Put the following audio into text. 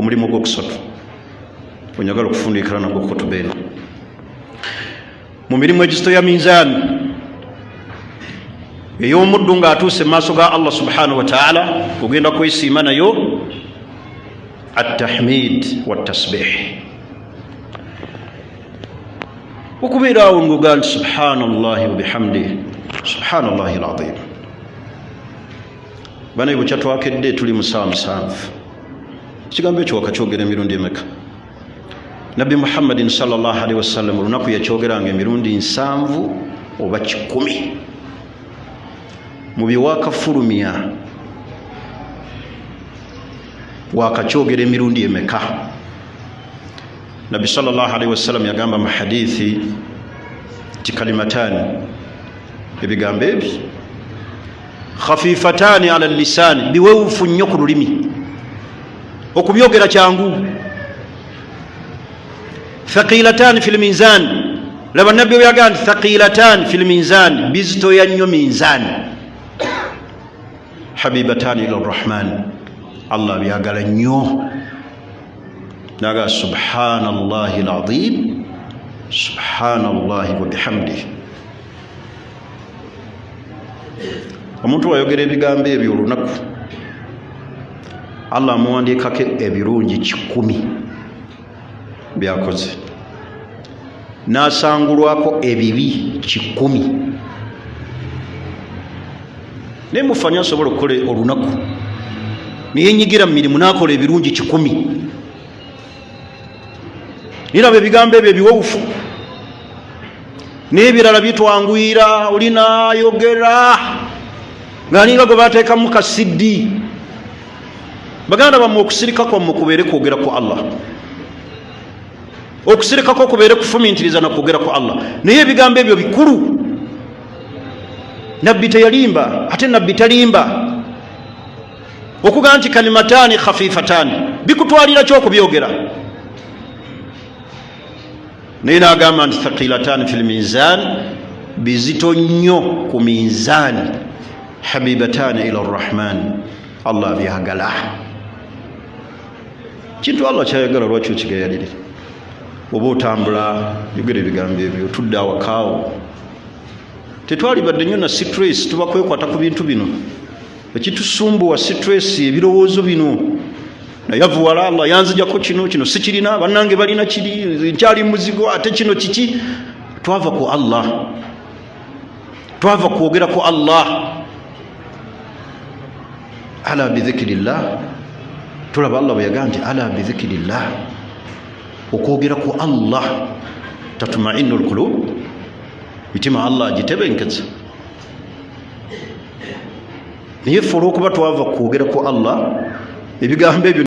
omulimu gwokusatu onyagala okufundikira nagwo kutuba eno mu mirimu egisitoya minzaani ey'omuddu ng'atuuse mu maaso ga Allah subhanahu wa ta'ala ogenda kwesiima nayo at-tahmid wat-tasbih okubeera awo ng'ogaa nti subhanallahi wa bihamdihi subhanallahi al-azim. Bana bwe kyatwakedde tuli mu ssaawa 7 ekigambo ekyo wakakyogera emirundi emeka? Nabbi Muhammadin sallallahu alaihi wasallam olunaku yakyogeranga emirundi 7 oba 10 mu bye wakafulumya wakakyogera emirundi emeka? Nabbi sallallahu alaihi wasallam yagamba mu hadithi ti kalimatani, ebigambo ebi khafifatani ala lisani, biwewufu nnyo ku lulimi, okubyogera kyangu. Thaqilatani fil mizan, laba nabbi yagamba thaqilatani fil mizan, bizitoya nnyo mizan. Habibatani ila rahman, Allah byagala nnyo. Naga subhanallahi alazim subhanallahi wa bihamdihi. Omuntu wayogera ebigambo ebyo olunaku Allah amuwandiikako ebirungi 10 byakoze, n'asangulwako ebibi 10. Naye mufanye asobola okukola olunaku niyenyigira mu mirimu n'akola ebirungi 10. Niraba ebigambo ebyo ebiwewufu n'ebirala bitwanguyira, olina yogera ng'aninga gwe bateekamu kasiddi. Baganda bammwe okusirika kwammwe kubeere kwogera ku Allah, okusirikako kubeere kufumintiriza na kwogera ku Allah. Naye ebigambo ebyo bikulu. Nabbi teyalimba ate nabbi talimba. Okugamba nti kalimatani khafifatani bikutwalira ki okubyogera? Naye n'agamba nti thaqilatani fil mizan, bizito nnyo ku mizani. Habibatani ila rahman, Allah byagala. Kintu Allah kyayagala lwaki okigayalire? Oba otambula yogera ebigambo ebyo, tudde awakaawo tetwali badde nnyo na stress, tuba kwekwata ku bintu bino ekitusumbuwa, stress, ebirowoozo bino. Naye avuwala Allah yanzijako kino sikirina, bannange balina kiri, nkyali muzigo, ate kino kiki? Twava ku Allah, twava kwogera ku Allah. Ala bidhikirillah, tulaba Allah bwe yagamba nti ala bidhikirillah, okwogera ku Allah tatmainu alqulub, mitima Allah agitebenkeza. Naye ffe olw'okuba twava kwogera ku Allah, ebigambo ebyo